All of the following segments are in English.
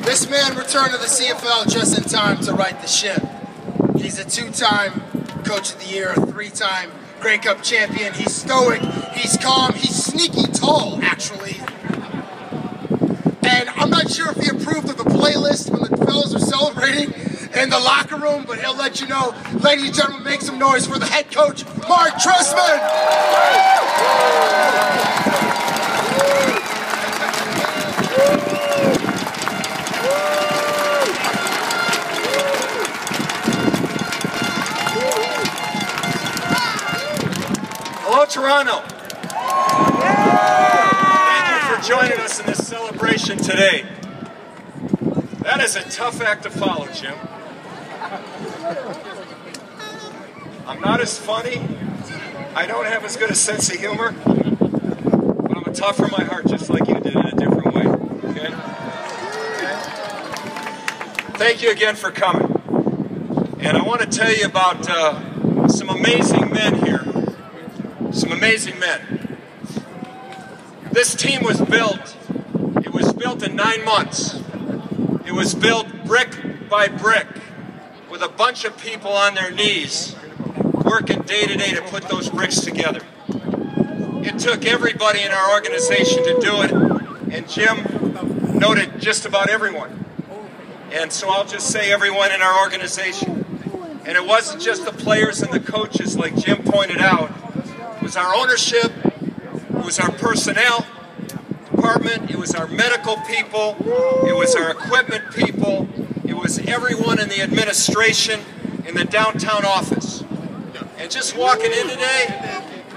This man returned to the CFL just in time to right the ship. He's a two-time Coach of the Year, a three-time Grey Cup champion. He's stoic, he's calm, he's sneaky tall, actually. And I'm not sure if he approved of the playlist when the fellas are celebrating in the locker room, but he'll let you know. Ladies and gentlemen, make some noise for the head coach, Marc Trestman! Hello, Toronto. Thank you for joining us in this celebration today. That is a tough act to follow, Jim. I'm not as funny. I don't have as good a sense of humor, but I'm a tough from my heart, just like you did in a different way. Okay? Thank you again for coming. And I want to tell you about some amazing men here. Some amazing men. This team was built. It was built in 9 months. It was built brick by brick with a bunch of people on their knees working day to day to put those bricks together. It took everybody in our organization to do it, and Jim noted just about everyone. And so I'll just say everyone in our organization. And it wasn't just the players and the coaches, like Jim pointed out. It was our ownership, it was our personnel department, it was our medical people, it was our equipment people, it was everyone in the administration in the downtown office. And just walking in today,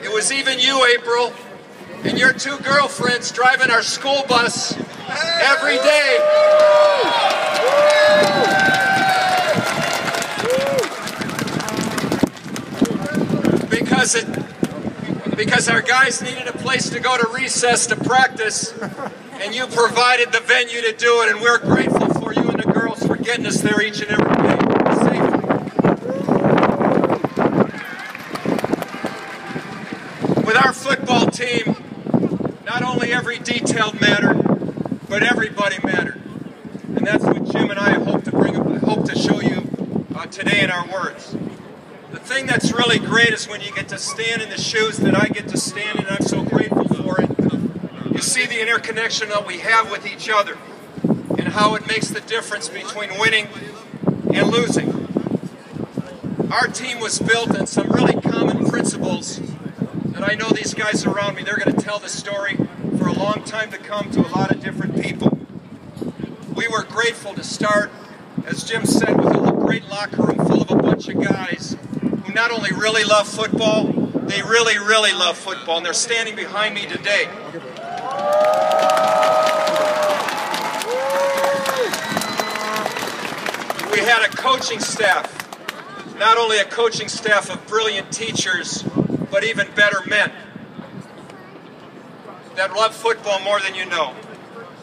it was even you, April, and your 2 girlfriends driving our school bus every day. Because our guys needed a place to go to recess to practice, and you provided the venue to do it, and we're grateful for you and the girls for getting us there each and every day safely. With our football team, not only every detail mattered, but everybody mattered. And that's what Jim and I hope to show you today in our words. The thing that's really great is when you get to stand in the shoes that I get to stand in, and I'm so grateful for it. You see the interconnection that we have with each other and how it makes the difference between winning and losing. Our team was built on some really common principles that I know these guys around me, they're going to tell the story for a long time to come to a lot of different people. We were grateful to start, as Jim said, with a great locker room full of a bunch of guys who not only really love football, they really, really love football, and they're standing behind me today. We had a coaching staff, not only a coaching staff of brilliant teachers, but even better men that love football more than you know.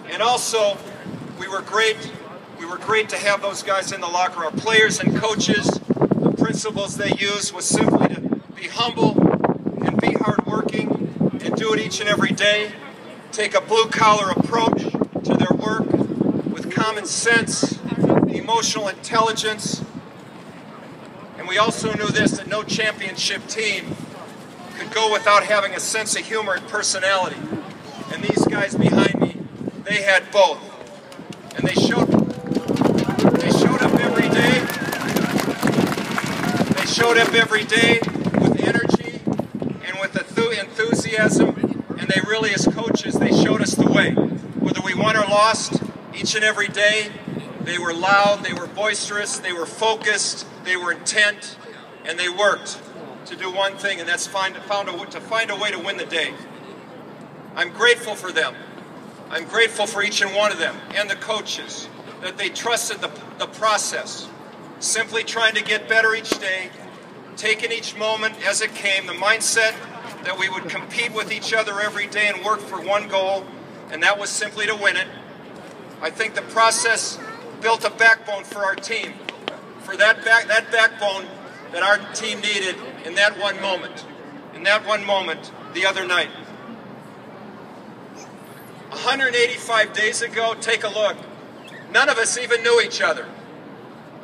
And also, we were great to have those guys in the locker room. Our players and coaches, the principles they used was simply to be humble and be hardworking and do it each and every day. Take a blue-collar approach to their work with common sense, emotional intelligence. And we also knew this, that no championship team could go without having a sense of humor and personality. And these guys behind me, they had both. And they showed up every day. They showed up every day with energy and with enthusiasm. And they really, as coaches, they showed us the way. Whether we won or lost, each and every day, they were loud, they were boisterous, they were focused, they were intent, and they worked to do one thing, and that's to find a way to win the day. I'm grateful for them. I'm grateful for each and one of them and the coaches that they trusted the process, simply trying to get better each day, taking each moment as it came, the mindset that we would compete with each other every day and work for one goal, and that was simply to win it. I think the process built a backbone for our team, for that backbone that our team needed in that one moment the other night. 185 days ago, take a look, None of us even knew each other.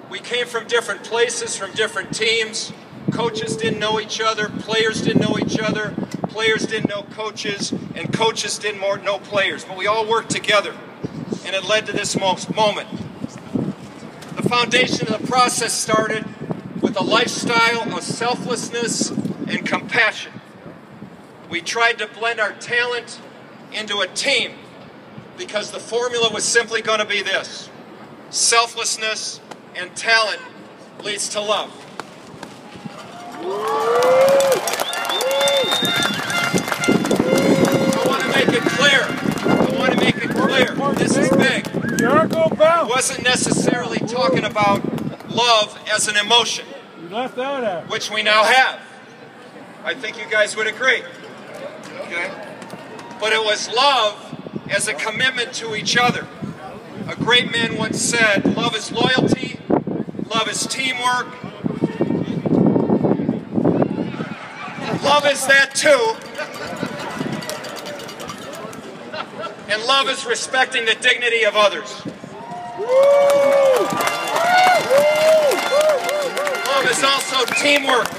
We came from different places, from different teams. Coaches didn't know each other, players didn't know each other, players didn't know coaches, and coaches didn't know players. But we all worked together, and it led to this moment. The foundation of the process started with a lifestyle of selflessness and compassion. We tried to blend our talent into a team because the formula was simply going to be this: selflessness and talent leads to love. I want to make it clear. This is big. I wasn't necessarily talking about love as an emotion, which we now have. I think you guys would agree. Okay? But it was love as a commitment to each other. A great man once said, love is loyalty, love is teamwork, love is that too, and love is respecting the dignity of others. Love is also teamwork.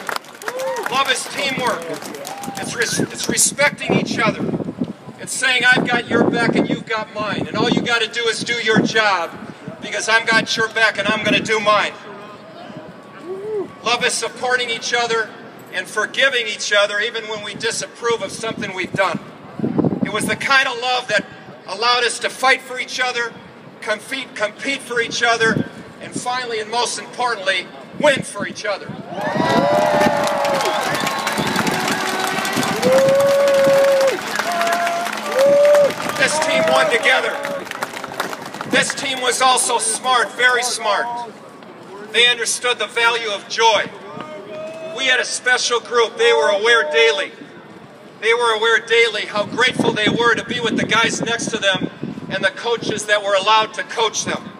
Love is teamwork. It's respecting each other. It's saying, I've got your back and you've got mine. And all you got to do is do your job, because I've got your back and I'm going to do mine. Love is supporting each other and forgiving each other even when we disapprove of something we've done. It was the kind of love that allowed us to fight for each other, compete for each other, and finally, and most importantly, win for each other. This team won together. This team was also smart, very smart. They understood the value of joy. We had a special group. They were aware daily. They were aware daily how grateful they were to be with the guys next to them and the coaches that were allowed to coach them.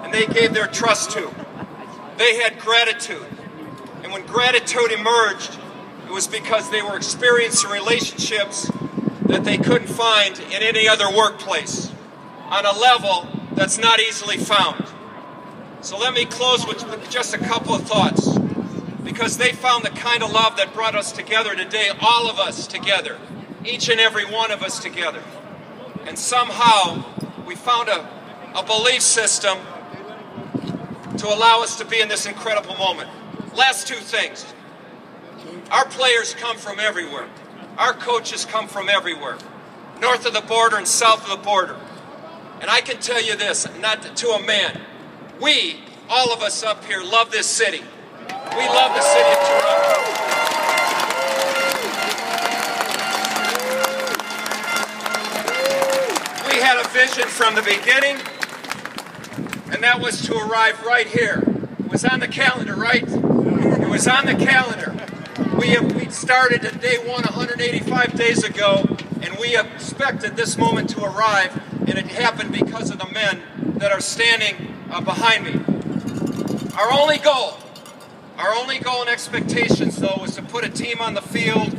And they gave their trust to. They had gratitude. And when gratitude emerged, it was because they were experiencing relationships that they couldn't find in any other workplace on a level that's not easily found. So let me close with just a couple of thoughts, because they found the kind of love that brought us together today, all of us together, each and every one of us together. And somehow we found a belief system to allow us to be in this incredible moment. Last two things. Our players come from everywhere. Our coaches come from everywhere, north of the border and south of the border. And I can tell you this, not to a man, we, all of us up here, love this city. We love the city of Toronto. We had a vision from the beginning, and that was to arrive right here. It was on the calendar, right? It was on the calendar. We started at day one 185 days ago, and we expected this moment to arrive, and it happened because of the men that are standing behind me. Our only goal and expectations, though, was to put a team on the field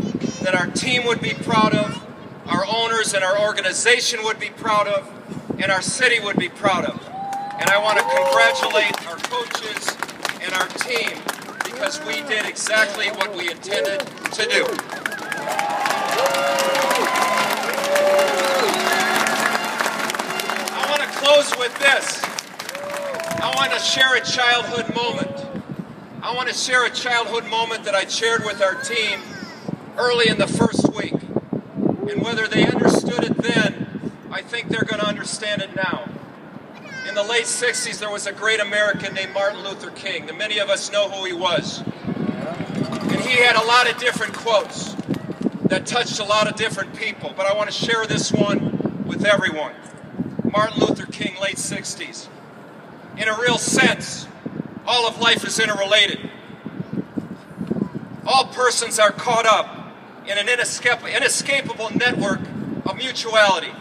that our team would be proud of, our owners and our organization would be proud of, and our city would be proud of. And I want to congratulate our coaches and our team, because we did exactly what we intended to do. I want to close with this. I want to share a childhood moment. I want to share a childhood moment that I shared with our team early in the first week. And whether they understood it then, I think they're going to understand it now. In the late 60s, there was a great American named Martin Luther King. And many of us know who he was. And he had a lot of different quotes that touched a lot of different people. But I want to share this one with everyone. Martin Luther King, late 60s. In a real sense, all of life is interrelated. All persons are caught up in an inescapable network of mutuality,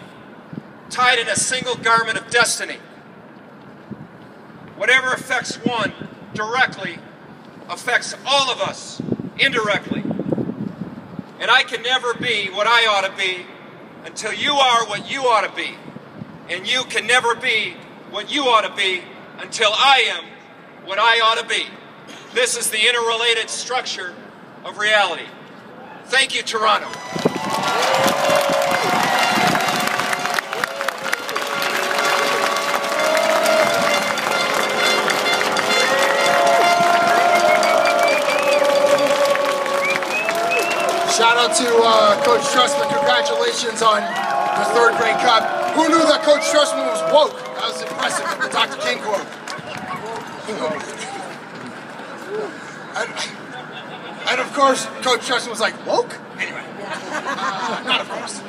tied in a single garment of destiny. Whatever affects one directly affects all of us indirectly. And I can never be what I ought to be until you are what you ought to be. And you can never be what you ought to be until I am what I ought to be. This is the interrelated structure of reality. Thank you, Toronto. Shout out to Coach Trestman. Congratulations on the third Grey Cup. Who knew that Coach Trestman was woke? That was impressive with the Dr. King quote. And of course, Coach Trestman was like, woke? Anyway, not of course.